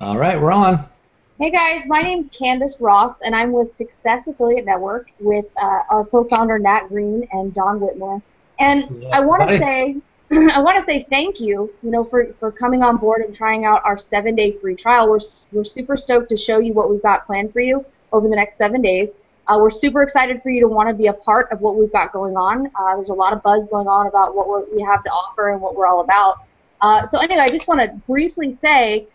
All right, we're on. Hey guys, my name's Candace Ross, and I'm with Success Affiliate Network with our co-founder Nat Green and Don Whitmore. And Yeah, I want to buddy. say, I want to say thank you, for coming on board and trying out our 7-day free trial. We're super stoked to show you what we've got planned for you over the next 7 days. We're super excited for you to want to be a part of what we've got going on. There's a lot of buzz going on about what we have to offer and what we're all about. So anyway, I just want to briefly say.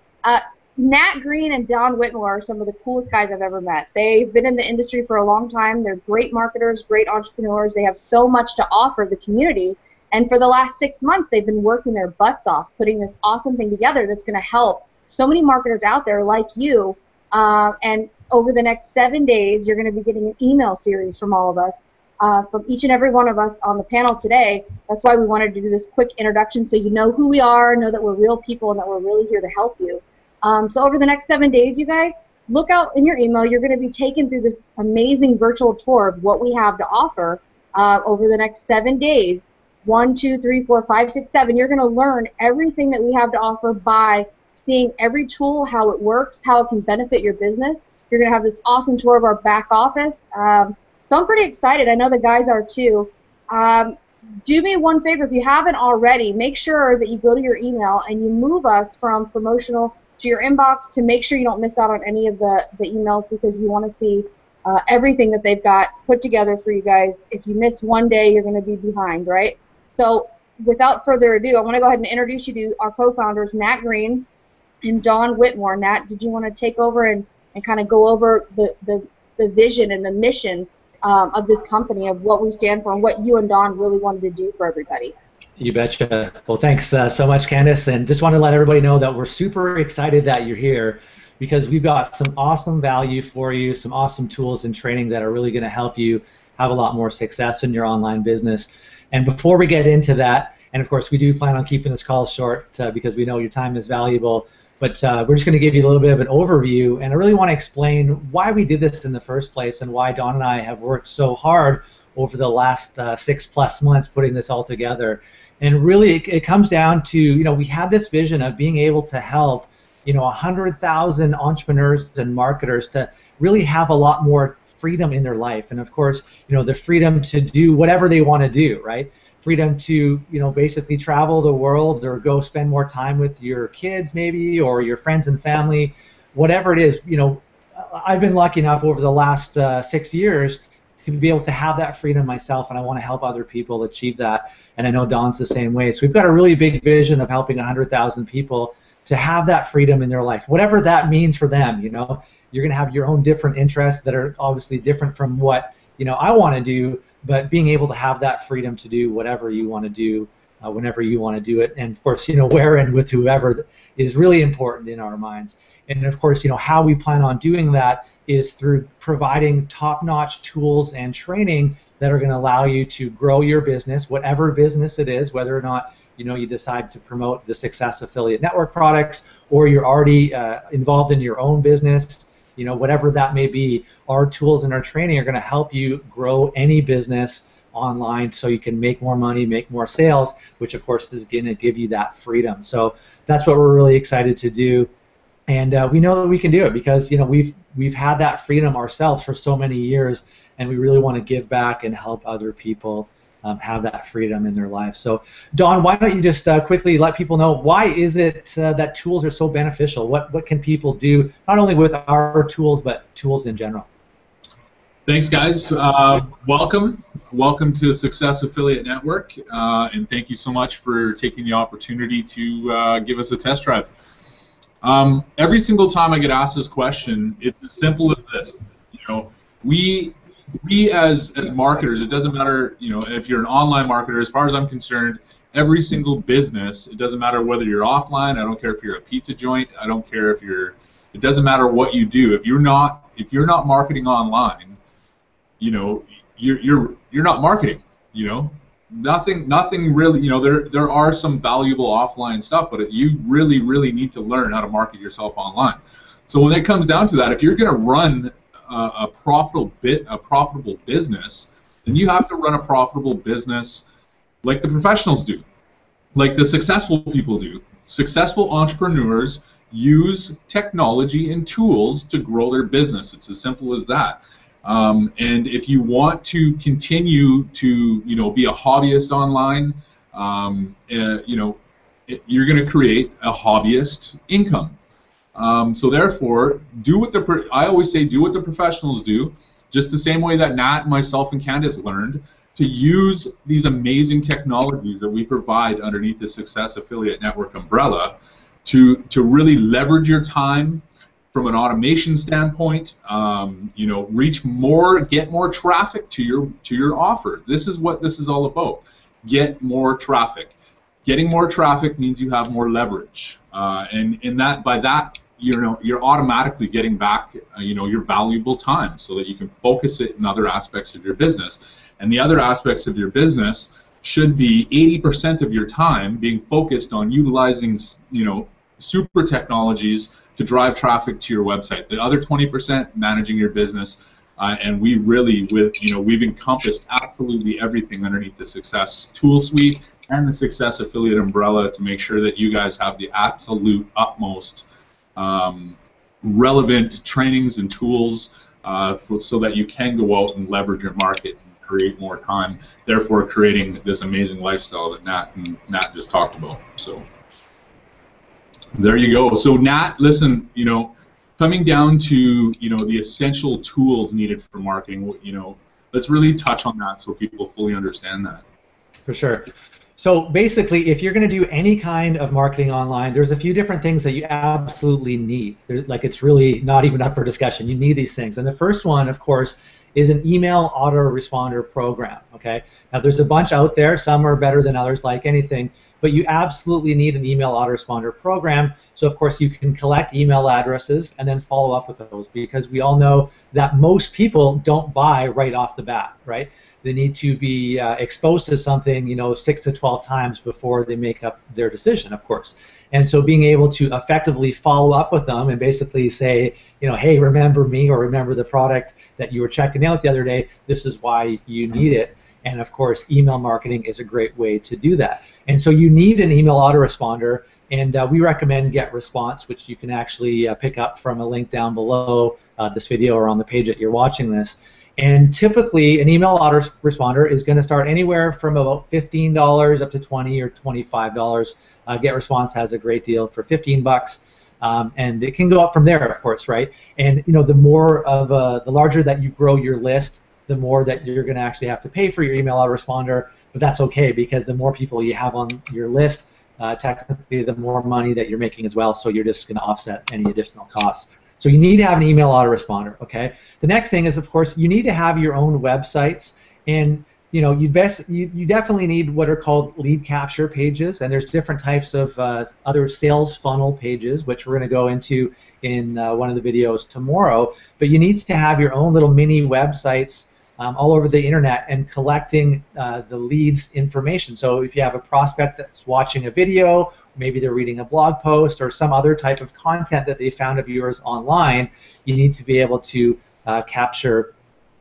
Nat Green and Don Whitmore are some of the coolest guys I've ever met. They've been in the industry for a long time. They're great marketers, great entrepreneurs. They have so much to offer the community. And for the last 6 months, they've been working their butts off, putting this awesome thing together that's going to help so many marketers out there like you. And over the next 7 days, you're going to be getting an email series from all of us, from each and every one of us on the panel today. That's why we wanted to do this quick introduction so you know who we are, know that we're real people, and that we're really here to help you. So over the next 7 days, you guys, look out in your email. You're going to be taken through this amazing virtual tour of what we have to offer over the next 7 days. 1, 2, 3, 4, 5, 6, 7. You're going to learn everything that we have to offer by seeing every tool, how it works, how it can benefit your business. You're going to have this awesome tour of our back office. So I'm pretty excited. I know the guys are too. Do me one favor, if you haven't already, make sure that you go to your email and you move us from promotional to your inbox to make sure you don't miss out on any of the emails, because you want to see everything that they've got put together for you guys. If you miss one day, you're going to be behind, right? So without further ado, I want to go ahead and introduce you to our co-founders, Nat Green and Don Whitmore. Nat, did you want to take over and kind of go over the vision and the mission of this company, of what we stand for and what you and Don really wanted to do for everybody? You betcha. Well, thanks so much, Candace. And just want to let everybody know that we're super excited that you're here, because we've got some awesome value for you, some awesome tools and training that are really going to help you have a lot more success in your online business. And before we get into that, and of course we do plan on keeping this call short because we know your time is valuable, but we're just going to give you a little bit of an overview, and I really want to explain why we did this in the first place and why Don and I have worked so hard over the last 6+ months putting this all together. And really, it comes down to, we had this vision of being able to help, 100,000 entrepreneurs and marketers to really have a lot more freedom in their life. And of course, the freedom to do whatever they want to do, right? Freedom to, basically travel the world or go spend more time with your kids maybe, or your friends and family, whatever it is. I've been lucky enough over the last 6 years to be able to have that freedom myself, and I want to help other people achieve that. And I know Don's the same way. So we've got a really big vision of helping 100,000 people to have that freedom in their life, whatever that means for them. You're going to have your own different interests that are obviously different from what I want to do, but being able to have that freedom to do whatever you want to do, whenever you want to do it, and of course, where and with whoever is really important in our minds. And of course, how we plan on doing that is through providing top-notch tools and training that are going to allow you to grow your business, whatever business it is, whether or not you decide to promote the Success Affiliate Network products, or you're already involved in your own business, whatever that may be. Our tools and our training are going to help you grow any business online so you can make more money, make more sales, which of course is going to give you that freedom. So that's what we're really excited to do. And we know that we can do it because we've had that freedom ourselves for so many years, and we really want to give back and help other people have that freedom in their life. So Don, why don't you just quickly let people know, why is it that tools are so beneficial? What can people do, not only with our tools, but tools in general? Thanks, guys. Welcome to Success Affiliate Network, and thank you so much for taking the opportunity to give us a test drive. Every single time I get asked this question, it's as simple as this. We as marketers, it doesn't matter, if you're an online marketer. As far as I'm concerned, every single business, it doesn't matter whether you're offline. I don't care if you're a pizza joint. I don't care if it doesn't matter what you do. If you're not marketing online, you're not marketing. Nothing really. There are some valuable offline stuff, but you really need to learn how to market yourself online. So when it comes down to that, if you're going to run a profitable business, then you have to run a profitable business like the professionals do, like the successful people do. Successful entrepreneurs use technology and tools to grow their business. It's as simple as that. And if you want to continue to, be a hobbyist online, you're going to create a hobbyist income. So therefore, I always say, do what the professionals do, just the same way that Nat, myself, and Candace learned to use these amazing technologies that we provide underneath the Success Affiliate Network umbrella to really leverage your time from an automation standpoint, reach more, get more traffic to your offer. This is what this is all about. Get more traffic. Getting more traffic means you have more leverage, and by that, you're automatically getting back, your valuable time, so that you can focus it in other aspects of your business. And the other aspects of your business should be 80% of your time being focused on utilizing, super technologies to drive traffic to your website. The other 20% managing your business, and we really, we've encompassed absolutely everything underneath the Success Tool Suite and the Success Affiliate umbrella to make sure that you guys have the absolute utmost relevant trainings and tools so that you can go out and leverage your market and create more time, therefore creating this amazing lifestyle that Nat just talked about. So there you go. So Nat, listen, coming down to the essential tools needed for marketing, let's really touch on that so people fully understand that. For sure. So basically, if you're going to do any kind of marketing online, there's a few different things that you absolutely need. It's really not even up for discussion. You need these things. And the first one, of course, is an email autoresponder program. Okay. Now, there's a bunch out there. Some are better than others, like anything. But you absolutely need an email autoresponder program. So, of course, you can collect email addresses and then follow up with those, because we all know that most people don't buy right off the bat, right? They need to be exposed to something, 6 to 12 times before they make up their decision, of course. And so being able to effectively follow up with them and basically say, hey, remember me, or remember the product that you were checking out the other day, this is why you need it. And of course, email marketing is a great way to do that. And so you need an email autoresponder, and we recommend GetResponse, which you can actually pick up from a link down below this video or on the page that you're watching this. And typically, an email autoresponder is going to start anywhere from about $15 up to $20 or $25. GetResponse has a great deal for $15, and it can go up from there, of course, right? And the more of the larger that you grow your list, the more that you're going to actually have to pay for your email autoresponder. But that's okay, because the more people you have on your list, technically, the more money that you're making as well. So you're just going to offset any additional costs. So you need to have an email autoresponder, okay? The next thing is, of course, you need to have your own websites, and you definitely need what are called lead capture pages, and there's different types of other sales funnel pages, which we're going to go into in one of the videos tomorrow. But you need to have your own little mini websites all over the internet and collecting the leads information. So if you have a prospect that's watching a video, maybe they're reading a blog post or some other type of content that they found of yours online, you need to be able to capture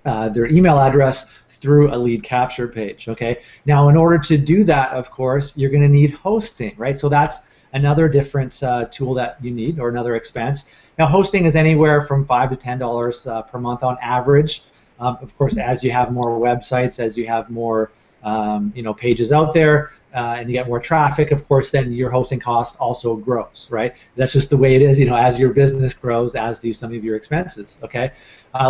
their email address through a lead capture page. Okay. Now, in order to do that, of course, you're going to need hosting, right? So that's another different tool that you need, or another expense. Now, hosting is anywhere from $5 to $10 per month on average. Of course, as you have more websites, as you have more pages out there, and you get more traffic, of course, then your hosting cost also grows, right? That's just the way it is. As your business grows, as do some of your expenses. Okay,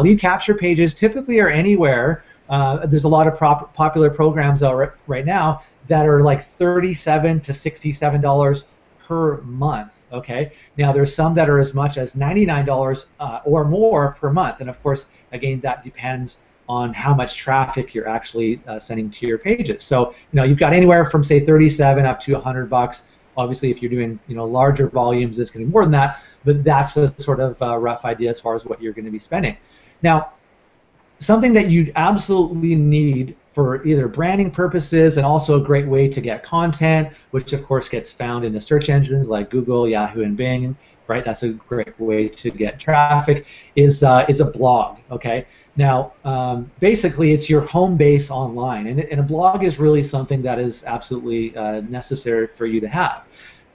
lead capture pages typically are anywhere. There's a lot of popular programs out right now that are like $37 to $67 per month. Okay, now there's some that are as much as $99 or more per month, and of course, again, that depends on how much traffic you're actually sending to your pages. So you've got anywhere from say $37 up to $100. Obviously, if you're doing larger volumes, it's going to be more than that. But that's a sort of rough idea as far as what you're going to be spending. Now, something that you absolutely need for either branding purposes and also a great way to get content, which of course gets found in the search engines like Google, Yahoo, and Bing, right? That's a great way to get traffic, is a blog, okay? Now, basically, it's your home base online, and a blog is really something that is absolutely necessary for you to have.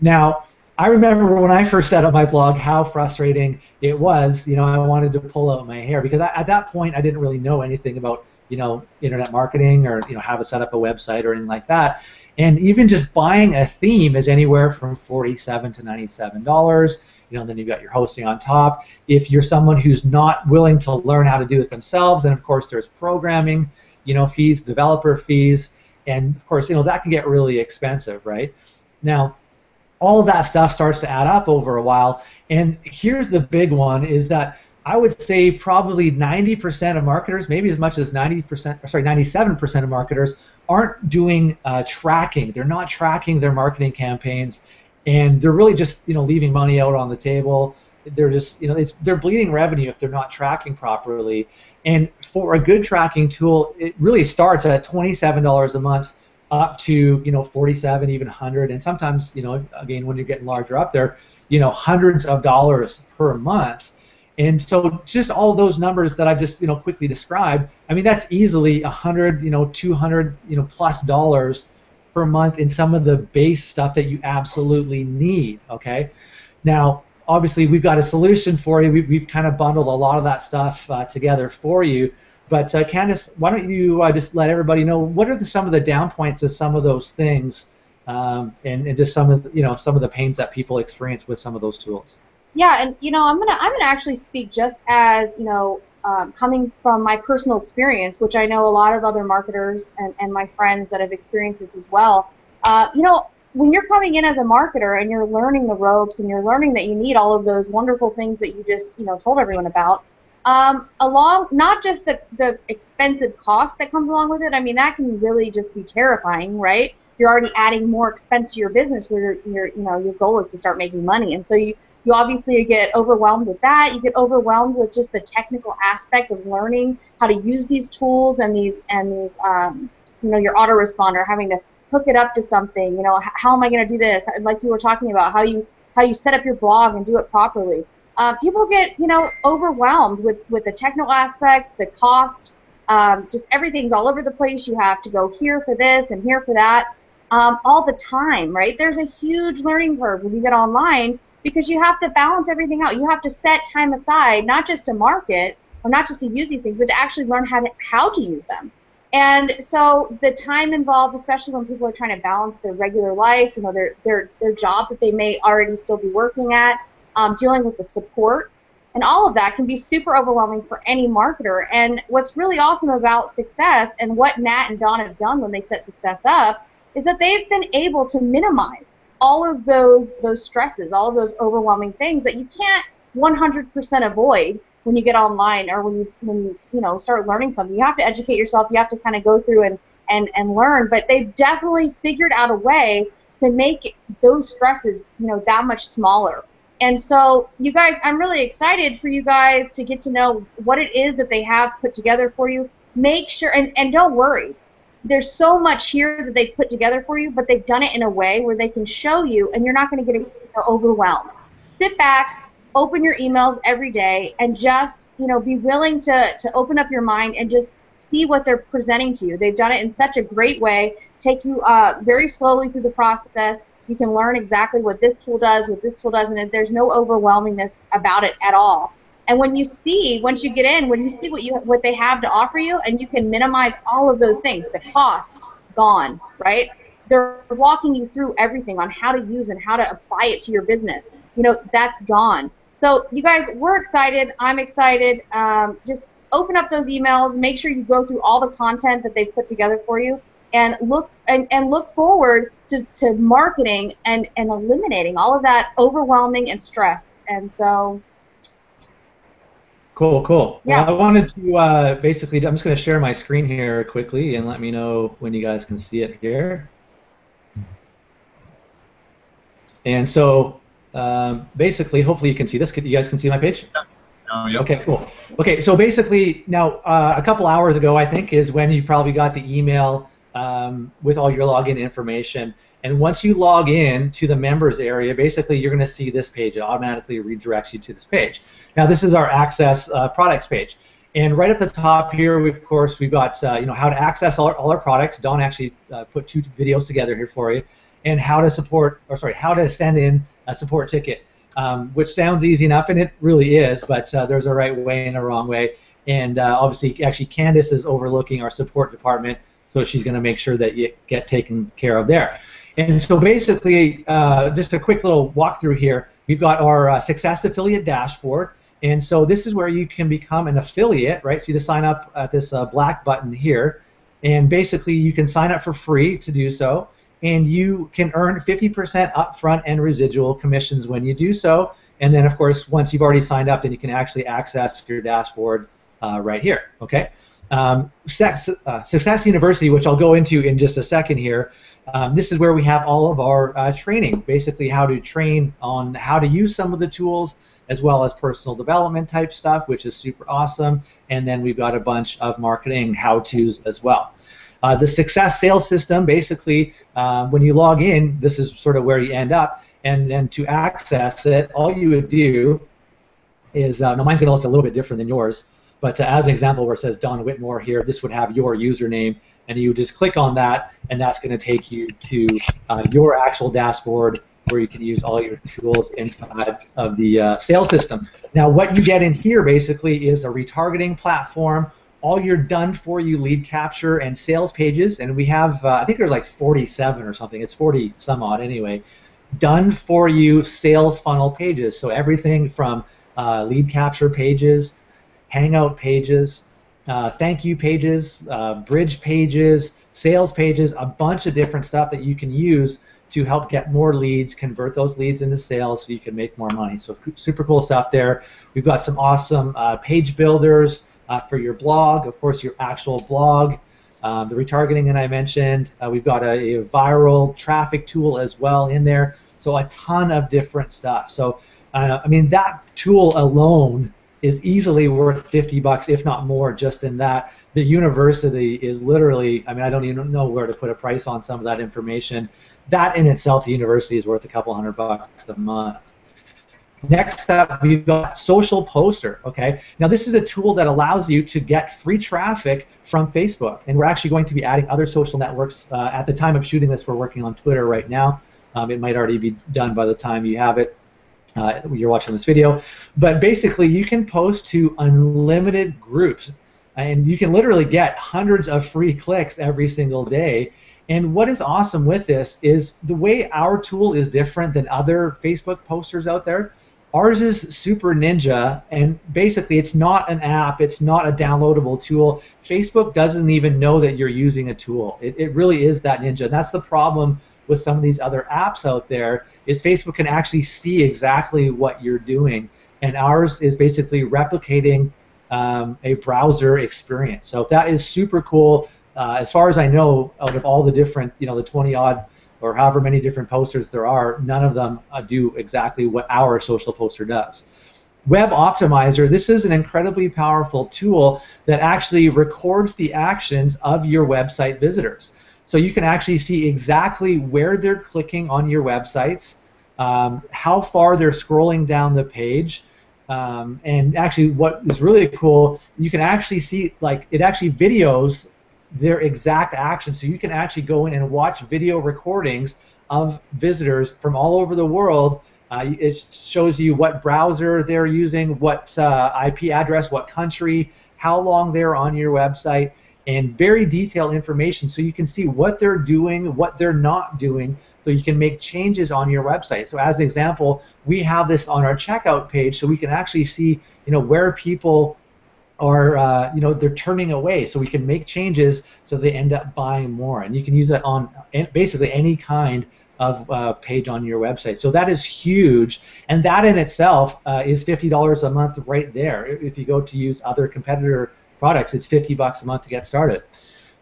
Now, I remember when I first set up my blog how frustrating it was. I wanted to pull out my hair because at that point I didn't really know anything about internet marketing or how to set up a website or anything like that. And even just buying a theme is anywhere from $47 to $97. Then you've got your hosting on top. If you're someone who's not willing to learn how to do it themselves, and of course there's programming, fees, developer fees, and of course that can get really expensive, right? Now, all of that stuff starts to add up over a while, and here's the big one: is that I would say probably 90% of marketers, maybe as much as 97% of marketers aren't doing tracking. They're not tracking their marketing campaigns, and they're really just leaving money out on the table. They're just they're bleeding revenue if they're not tracking properly. And for a good tracking tool, it really starts at $27 a month up to $47, even $100, and sometimes again when you're getting larger up there, hundreds of dollars per month. And so just all of those numbers that I've just quickly described, I mean that's easily $100, $200 plus dollars per month in some of the base stuff that you absolutely need. Okay, now obviously we've got a solution for you. We've kind of bundled a lot of that stuff together for you. But Candace, why don't you just let everybody know what are some of the down points of some of those things, and just some of the pains that people experience with some of those tools. Yeah, and I'm gonna actually speak just as coming from my personal experience, which I know a lot of other marketers and my friends that have experienced this as well. When you're coming in as a marketer and you're learning the ropes and you're learning that you need all of those wonderful things that you just told everyone about, along not just the expensive cost that comes along with it. I mean that can really just be terrifying, right? You're already adding more expense to your business where your goal is to start making money, and so you obviously get overwhelmed with that. You get overwhelmed with just the technical aspect of learning how to use these tools and these your autoresponder, having to hook it up to something. How am I going to do this? Like you were talking about, how you set up your blog and do it properly. People get overwhelmed with the technical aspect, the cost, just everything's all over the place. You have to go here for this and here for that. All the time, right? There's a huge learning curve when you get online because you have to balance everything out. You have to set time aside, not just to market or not just to use these things, but to actually learn how to use them. And so the time involved, especially when people are trying to balance their regular life, their job that they may already still be working at, dealing with the support, and all of that can be super overwhelming for any marketer. And what's really awesome about Success and what Nat and Don have done when they set Success up is that they've been able to minimize all of those stresses, all of those overwhelming things that you can't 100% avoid when you get online or when you start learning something. You have to educate yourself. You have to kind of go through and learn. But they've definitely figured out a way to make those stresses that much smaller. And so you guys, I'm really excited for you guys to get to know what it is that they have put together for you. Make sure and don't worry. There's so much here that they've put together for you, but they've done it in a way where they can show you, and you're not going to get overwhelmed. Sit back, open your emails every day, and just be willing to open up your mind and just see what they're presenting to you. They've done it in such a great way. Take you very slowly through the process. You can learn exactly what this tool does, and there's no overwhelmingness about it at all. And once you get in, when you see what they have to offer you, and you can minimize all of those things, the cost, gone, right? They're walking you through everything on how to use and how to apply it to your business. That's gone. So you guys, we're excited. I'm excited. Just open up those emails. Make sure you go through all the content that they've put together for you, and look forward to marketing and eliminating all of that overwhelming and stress. And so. Cool. Yeah. Well, I wanted to basically, I'm just going to share my screen here quickly and let me know when you guys can see it here. And so basically, hopefully you can see this. You guys can see my page? Yeah. Okay, cool. Okay, so basically now a couple hours ago, I think, is when you probably got the email with all your login information. And once you log in to the members area, basically you're going to see this page. It automatically redirects you to this page. Now this is our access products page. And right at the top here, we've got how to access all our products. Don actually put 2 videos together here for you. and how to send in a support ticket, which sounds easy enough, and it really is, but there's a right way and a wrong way. And obviously, actually, Candace is overlooking our support department, so she's going to make sure that you get taken care of there. And so basically, just a quick little walkthrough here. We've got our Success Affiliate dashboard, and so this is where you can become an affiliate, right? So you just sign up at this black button here, and basically you can sign up for free to do so, and you can earn 50% upfront and residual commissions when you do so. And then, of course, once you've already signed up, then you can actually access your dashboard right here. Okay. Success University, which I'll go into in just a second here. This is where we have all of our training, basically how to train on how to use some of the tools, as well as personal development type stuff, which is super awesome. And then we've got a bunch of marketing how-tos as well. The Success Sales System, basically, when you log in, this is sort of where you end up. And then to access it, all you would do is, now mine's going to look a little bit different than yours, but as an example where it says Don Whitmore here, this would have your username, and you just click on that, and that's going to take you to your actual dashboard where you can use all your tools inside of the sales system. Now, what you get in here basically is a retargeting platform, all your done-for-you lead capture and sales pages, and we have, I think there's like 47 or something, it's 40 some odd anyway, done-for-you sales funnel pages. So everything from lead capture pages, hangout pages, thank you pages, bridge pages, sales pages, a bunch of different stuff that you can use to help get more leads, convert those leads into sales so you can make more money. So super cool stuff there. We've got some awesome page builders for your blog, of course your actual blog, the retargeting that I mentioned. We've got a viral traffic tool as well in there. So a ton of different stuff. So I mean, that tool alone is easily worth 50 bucks, if not more, just in that. The university is literally, I mean, I don't even know where to put a price on some of that information. That in itself, the university is worth a couple $100 a month. Next up, we've got Social Poster, okay? Now, this is a tool that allows you to get free traffic from Facebook, and we're actually going to be adding other social networks. At the time of shooting this, we're working on Twitter right now. It might already be done by the time you have it. You're watching this video, but basically you can post to unlimited groups, and you can literally get hundreds of free clicks every single day. And what is awesome with this is the way our tool is different than other Facebook posters out there. Ours is super ninja, and basically it's not an app, it's not a downloadable tool. Facebook doesn't even know that you're using a tool. It really is that ninja, and that's the problem with some of these other apps out there, is Facebook can actually see exactly what you're doing, and ours is basically replicating a browser experience. So that is super cool. As far as I know, out of all the different, the 20-odd or however many different posters there are, none of them do exactly what our social poster does. Web Optimizer, this is an incredibly powerful tool that actually records the actions of your website visitors. So you can actually see exactly where they're clicking on your websites, how far they're scrolling down the page, and actually what is really cool, you can actually see, like, it actually videos their exact actions. So you can actually go in and watch video recordings of visitors from all over the world. It shows you what browser they're using, what IP address, what country, how long they're on your website, and very detailed information so you can see what they're doing, what they're not doing, so you can make changes on your website. So as an example, we have this on our checkout page so we can actually see where people are they're turning away, so we can make changes so they end up buying more. And you can use that on basically any kind of page on your website. So that is huge, and that in itself is $50 a month right there. If you go to use other competitor products, it's 50 bucks a month to get started.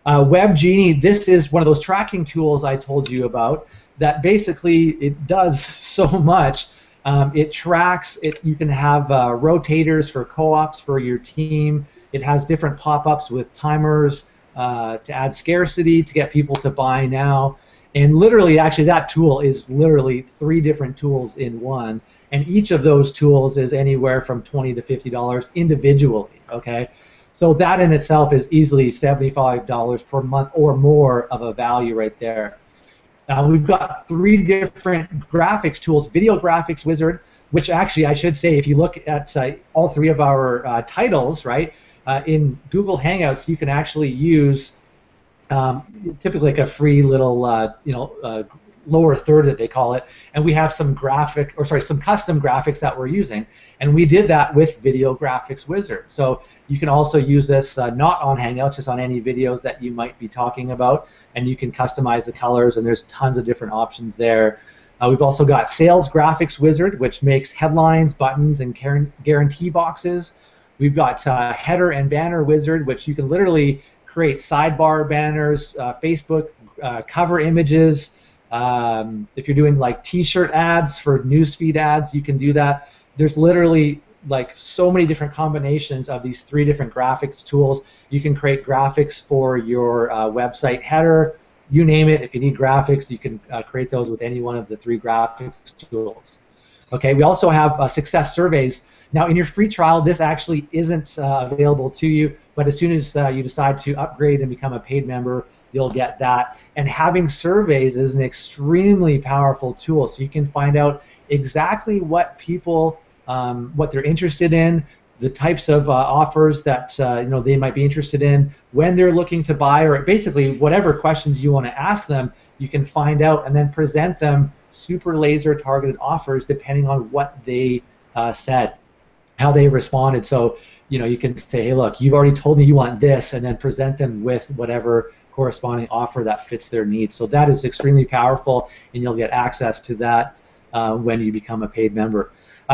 Web Genie, this is one of those tracking tools I told you about that basically it does so much. It tracks, you can have rotators for co-ops for your team. It has different pop-ups with timers to add scarcity to get people to buy now. And literally, actually, that tool is literally 3 different tools in one. And each of those tools is anywhere from $20 to $50 individually, okay? So that in itself is easily $75 per month or more of a value right there. We've got 3 different graphics tools. Video Graphics Wizard, which actually I should say, if you look at all 3 of our titles, right, in Google Hangouts, you can actually use typically like a free little, lower third that they call it, and we have some some custom graphics that we're using, and we did that with Video Graphics Wizard. So you can also use this not on Hangouts, just on any videos that you might be talking about, and you can customize the colors, and there's tons of different options there. We've also got Sales Graphics Wizard, which makes headlines, buttons, and guarantee boxes. We've got Header and Banner Wizard, which you can literally create sidebar banners, Facebook cover images. If you're doing like T-shirt ads for newsfeed ads, you can do that. There's literally like so many different combinations of these 3 different graphics tools. You can create graphics for your website header, you name it. If you need graphics, you can create those with any one of the 3 graphics tools. Okay, we also have success surveys. Now, in your free trial, this actually isn't available to you, but as soon as you decide to upgrade and become a paid member, you'll get that. And having surveys is an extremely powerful tool, so you can find out exactly what people, what they're interested in, the types of offers that they might be interested in, when they're looking to buy, or basically whatever questions you want to ask them, you can find out and then present them super laser targeted offers depending on what they said, how they responded. So you can say, hey, look, you've already told me you want this, and then present them with whatever corresponding offer that fits their needs. So that is extremely powerful, and you'll get access to that when you become a paid member.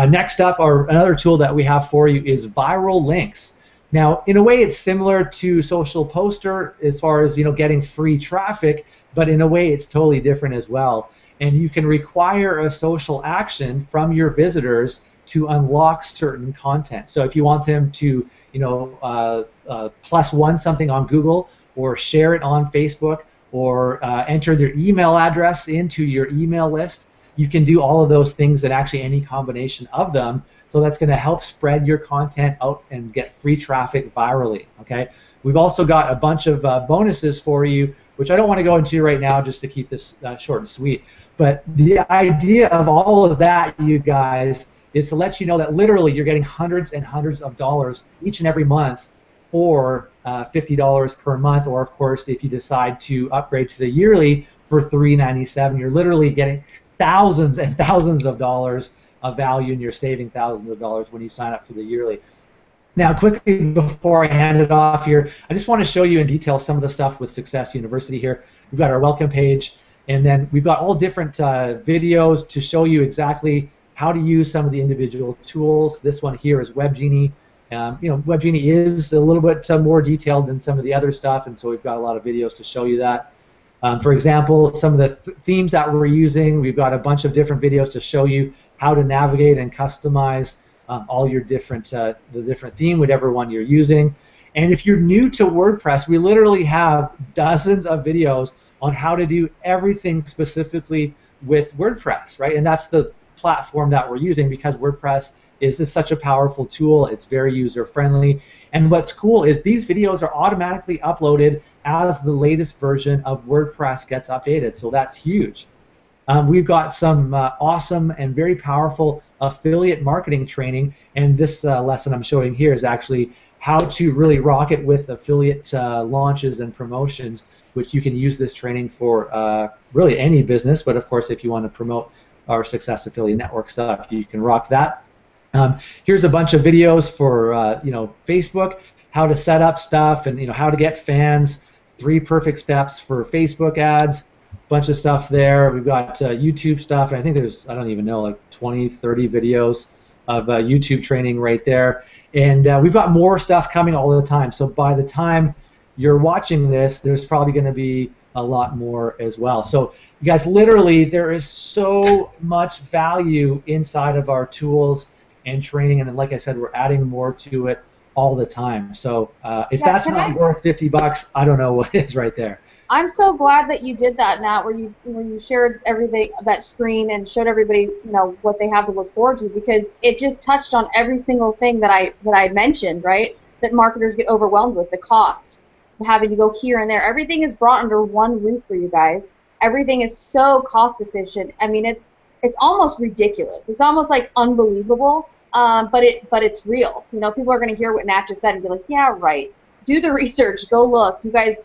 Next up, another tool that we have for you is viral links. Now, in a way, it's similar to Social Poster as far as getting free traffic, but in a way, it's totally different as well. And you can require a social action from your visitors to unlock certain content. So if you want them to, +1 something on Google, or share it on Facebook, or enter their email address into your email list, you can do all of those things and actually any combination of them. So that's going to help spread your content out and get free traffic virally. Okay. We've also got a bunch of bonuses for you, which I don't want to go into right now just to keep this short and sweet. But the idea of all of that, you guys, is to let you know that literally you're getting hundreds and hundreds of dollars each and every month, or $50 per month, or of course if you decide to upgrade to the yearly for $397, you're literally getting thousands and thousands of dollars of value, and you're saving thousands of dollars when you sign up for the yearly. Now, quickly before I hand it off here, I just want to show you in detail some of the stuff with Success University here. We've got our welcome page, and then we've got all different videos to show you exactly how to use some of the individual tools. This one here is WebGenie. WebGenie is a little bit more detailed than some of the other stuff, and so we've got a lot of videos to show you that. For example, some of the themes that we're using, we've got a bunch of different videos to show you how to navigate and customize all your different the different theme, whatever one you're using. And if you're new to WordPress, we literally have dozens of videos on how to do everything specifically with WordPress, right? And that's the platform that we're using, because WordPress is such a powerful tool. It's very user-friendly. And what's cool is these videos are automatically uploaded as the latest version of WordPress gets updated. So that's huge. We've got some awesome and very powerful affiliate marketing training, and this lesson I'm showing here is actually how to really rock it with affiliate launches and promotions, which you can use this training for really any business, but of course if you want to promote our Success Affiliate Network stuff, you can rock that. Here's a bunch of videos for Facebook, how to set up stuff, and how to get fans, 3 perfect steps for Facebook ads, bunch of stuff there. We've got YouTube stuff, and I think there's, I don't even know, like 20, 30 videos of YouTube training right there. And we've got more stuff coming all the time. So by the time you're watching this, there's probably going to be a lot more as well. So you guys, literally, there is so much value inside of our tools and training, and like I said, we're adding more to it all the time. So if that's not worth $50, I don't know what is right there. I'm so glad that you did that, Nat, where you shared everything, that screen, and showed everybody what they have to look forward to, because it just touched on every single thing that I mentioned, right? That marketers get overwhelmed with, the cost, having to go here and there. Everything is brought under one roof for you guys. Everything is so cost efficient. I mean, it's almost ridiculous. It's almost like unbelievable, but it's real. You know, people are going to hear what Nat just said and be like, yeah, right. Do the research. Go look. You guys,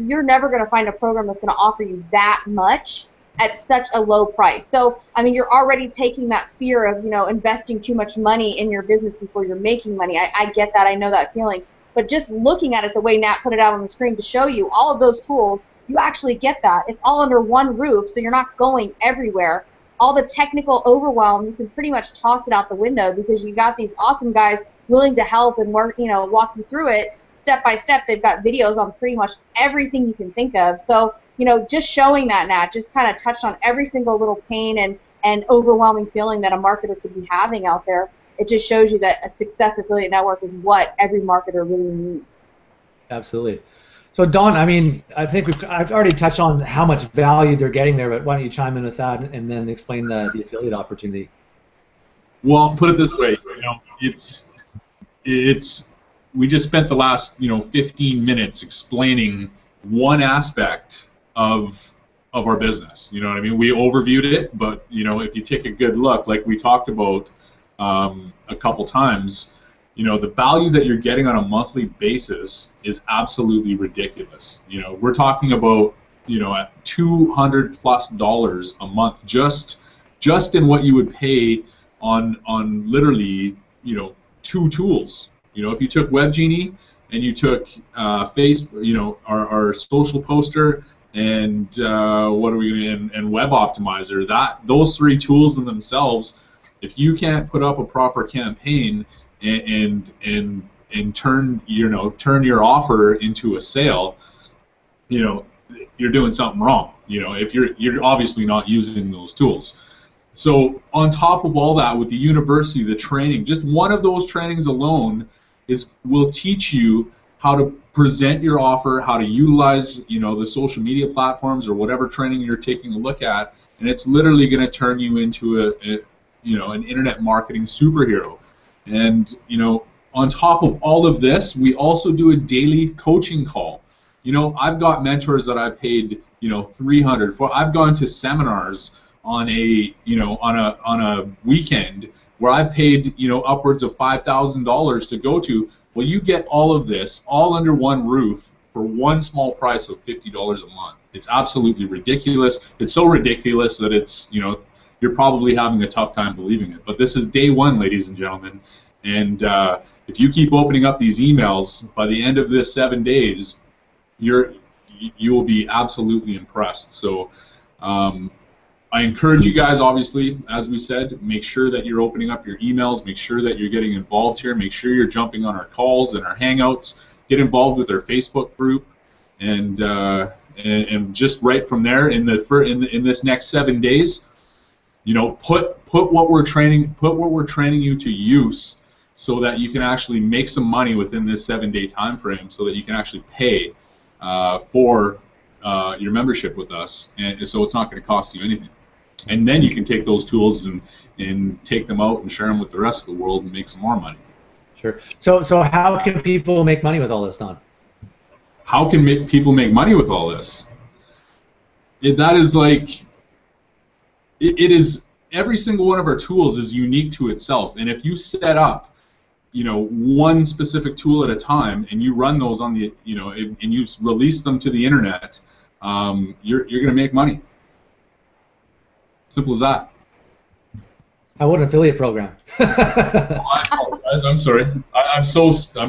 you're never going to find a program that's going to offer you that much at such a low price. So, I mean, you're already taking that fear of, you know, investing too much money in your business before you're making money. I get that. I know that feeling. But just looking at it the way Nat put it out on the screen to show you all of those tools, you actually get that. It's all under one roof, so you're not going everywhere. All the technical overwhelm, you can pretty much toss it out the window because you got these awesome guys willing to help and work, you know, walk you through it step by step. They've got videos on pretty much everything you can think of. So, you know, just showing that, Nat, just kind of touched on every single little pain and overwhelming feeling that a marketer could be having out there. It just shows you that a success affiliate network is what every marketer really needs. Absolutely. So, Dawn, I mean, I think I've already touched on how much value they're getting there, but why don't you chime in with that and then explain the affiliate opportunity? Well, put it this way, you know, it's we just spent the last, you know, 15 minutes explaining one aspect of our business. You know what I mean? We overviewed it, but, you know, if you take a good look, like we talked about a couple times, you know, the value that you're getting on a monthly basis is absolutely ridiculous. You know, we're talking about, you know, at $200+ a month just in what you would pay on literally, you know, 2 tools. You know, if you took WebGenie and you took you know, our social poster and what are we going to, and Web Optimizer, those 3 tools in themselves, if you can't put up a proper campaign and turn your offer into a sale, you know, you're doing something wrong. You know, if you're obviously not using those tools. So on top of all that, with the university, the training, just one of those trainings alone will teach you how to present your offer, how to utilize, you know, the social media platforms or whatever training you're taking a look at, and it's literally going to turn you into an internet marketing superhero. And, you know, on top of all of this, we also do a daily coaching call. You know, I've got mentors that I've paid, you know, $300 for. I've gone to seminars on a weekend where I've paid, you know, upwards of $5,000 to go to. Well, you get all of this all under one roof for one small price of $50 a month. It's absolutely ridiculous. It's so ridiculous that it's, you know, you're probably having a tough time believing it. But this is day one, ladies and gentlemen. And if you keep opening up these emails, by the end of this 7 days, you will be absolutely impressed. So I encourage you guys, obviously, as we said, make sure that you're opening up your emails, make sure that you're getting involved here, make sure you're jumping on our calls and our Hangouts, get involved with our Facebook group, and just right from there in this next 7 days, you know, put what we're training you to use, so that you can actually make some money within this 7-day time frame, so that you can actually pay for your membership with us, and so it's not going to cost you anything. And then you can take those tools and take them out and share them with the rest of the world and make some more money. Sure. So how can people make money with all this, Don? How can people make money with all this? That is like, it is, every single one of our tools is unique to itself. And if you set up, you know, one specific tool at a time, and you run those on the, you know, and you release them to the internet, you're going to make money. Simple as that. How about an affiliate program? I apologize. I'm sorry. I'm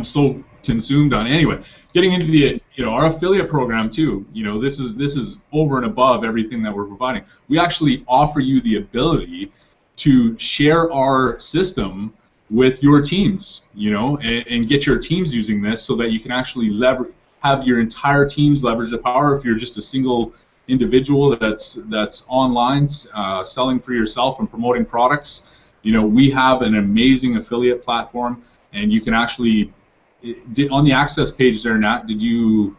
so consumed on. Anyway, getting into the, you know, our affiliate program too. You know, this is over and above everything that we're providing. We actually offer you the ability to share our system with your teams. You know, and get your teams using this, so that you can actually have your entire teams leverage the power. If you're just a single individual that's online selling for yourself and promoting products, you know, we have an amazing affiliate platform, and you can actually, on the access page there, Nat, did you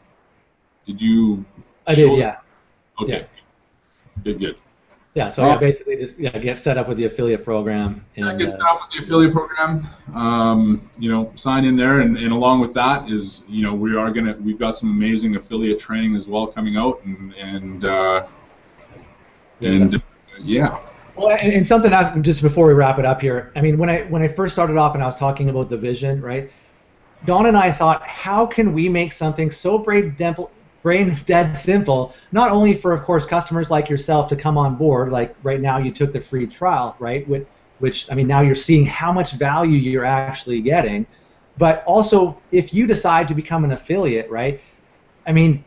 I did, yeah. Okay. Yeah. Good. Yeah, so I basically just get set up with the affiliate program. And, get set up with the affiliate program. You know, sign in there, and along with that is, you know, we've got some amazing affiliate training as well coming out, and And yeah. Well, and something just before we wrap it up here. I mean, when I first started off and I was talking about the vision, right? Dawn and I thought, how can we make something so brain dead simple, not only for, of course, customers like yourself to come on board, like right now you took the free trial, right? Which I mean, now you're seeing how much value you're actually getting, but also if you decide to become an affiliate, right? I mean,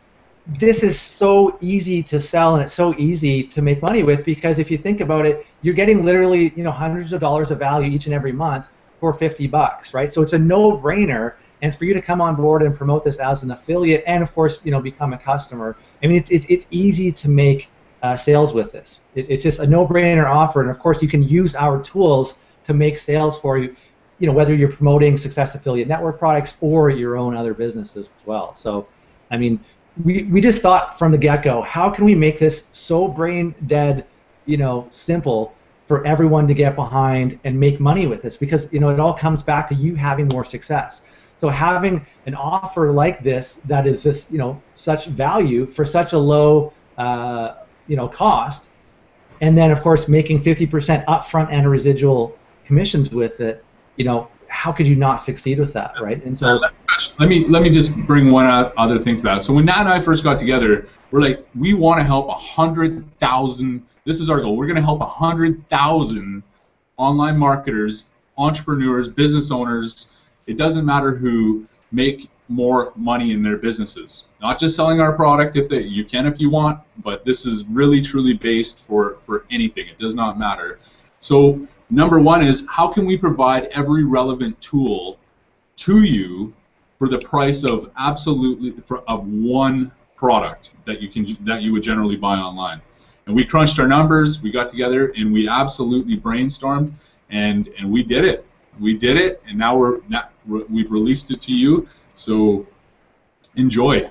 this is so easy to sell and it's so easy to make money with, because if you think about it, you're getting literally, you know, hundreds of dollars of value each and every month for $50, right? So it's a no-brainer. And for you to come on board and promote this as an affiliate, and of course, you know, become a customer. I mean, it's easy to make sales with this. It's just a no-brainer offer, and of course, you can use our tools to make sales for you. You know, whether you're promoting Success Affiliate Network products or your own other businesses as well. So, I mean, we just thought from the get-go, how can we make this so brain dead, you know, simple for everyone to get behind and make money with this? Because, you know, it all comes back to you having more success. So having an offer like this that is just, you know, such value for such a low, you know, cost, and then of course making 50% upfront and residual commissions with it, you know, how could you not succeed with that, right? And so let me just bring one other thing to that. So when Nat and I first got together, we're like, we want to help 100,000. This is our goal. We're going to help 100,000 online marketers, entrepreneurs, business owners. It doesn't matter who, make more money in their businesses. Not just selling our product, you can if you want, but this is really truly based for anything. It does not matter. So number one is, how can we provide every relevant tool to you for the price of of one product that you would generally buy online? And we crunched our numbers, we got together, and we absolutely brainstormed, and we did it. We did it, and now we've released it to you. So enjoy.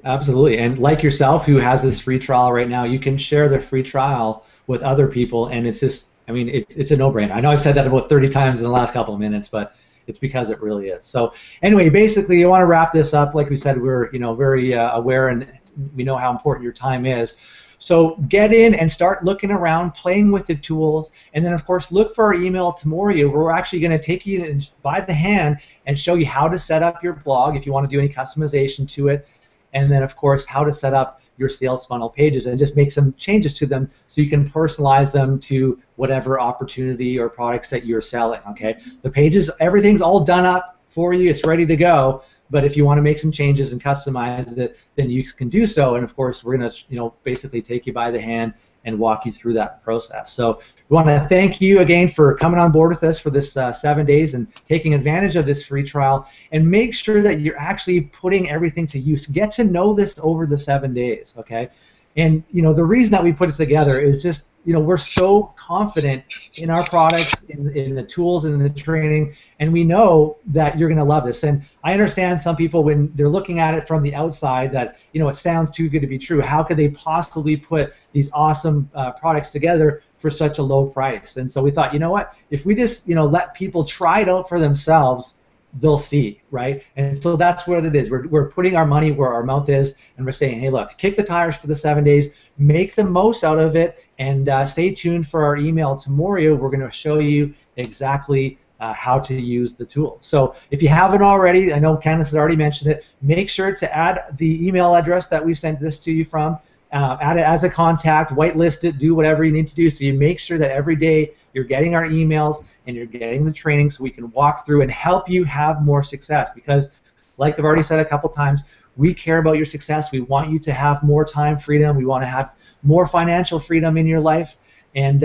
Absolutely, and like yourself, who has this free trial right now, you can share the free trial with other people, and it's just, I mean, it's a no-brainer. I know I said that about 30 times in the last couple of minutes, but it's because it really is. So anyway, basically, I want to wrap this up. Like we said, we're, you know, very aware, and we know how important your time is. So get in and start looking around, playing with the tools, and then of course look for our email tomorrow, where we're actually going to take you by the hand and show you how to set up your blog if you want to do any customization to it, and then of course how to set up your sales funnel pages and just make some changes to them so you can personalize them to whatever opportunity or products that you're selling. Okay, the pages, everything's all done up for you, it's ready to go. But if you want to make some changes and customize it, then you can do so. And of course, we're going to, you know, basically take you by the hand and walk you through that process. So we want to thank you again for coming on board with us for this 7 days and taking advantage of this free trial. And make sure that you're actually putting everything to use. Get to know this over the 7 days, okay? And, you know, the reason that we put it together is just, you know, we're so confident in our products, in the tools and in the training, and we know that you're going to love this. And I understand some people, when they're looking at it from the outside, that, you know, it sounds too good to be true. How could they possibly put these awesome products together for such a low price? And so we thought, you know what, if we just, you know, let people try it out for themselves, they'll see, right? And so that's what it is. We're putting our money where our mouth is, and we're saying, hey, look, kick the tires for the 7 days, make the most out of it, and stay tuned for our email tomorrow. We're going to show you exactly how to use the tool. So if you haven't already, I know Candace has already mentioned it, make sure to add the email address that we sent this to you from. Add it as a contact, whitelist it, do whatever you need to do, so you make sure that every day you're getting our emails and you're getting the training so we can walk through and help you have more success. Because, like I've already said a couple times, we care about your success. We want you to have more time freedom. We want to have more financial freedom in your life. And,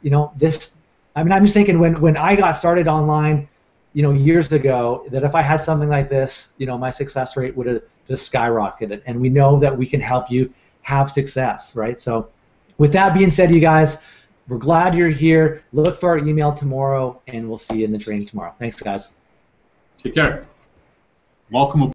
you know, this, I mean, I'm just thinking when I got started online, you know, years ago, that if I had something like this, you know, my success rate would have just skyrocketed. And we know that we can help you have success, right? So with that being said, you guys, we're glad you're here. Look for our email tomorrow, and we'll see you in the training tomorrow. Thanks, guys. Take care. Welcome aboard.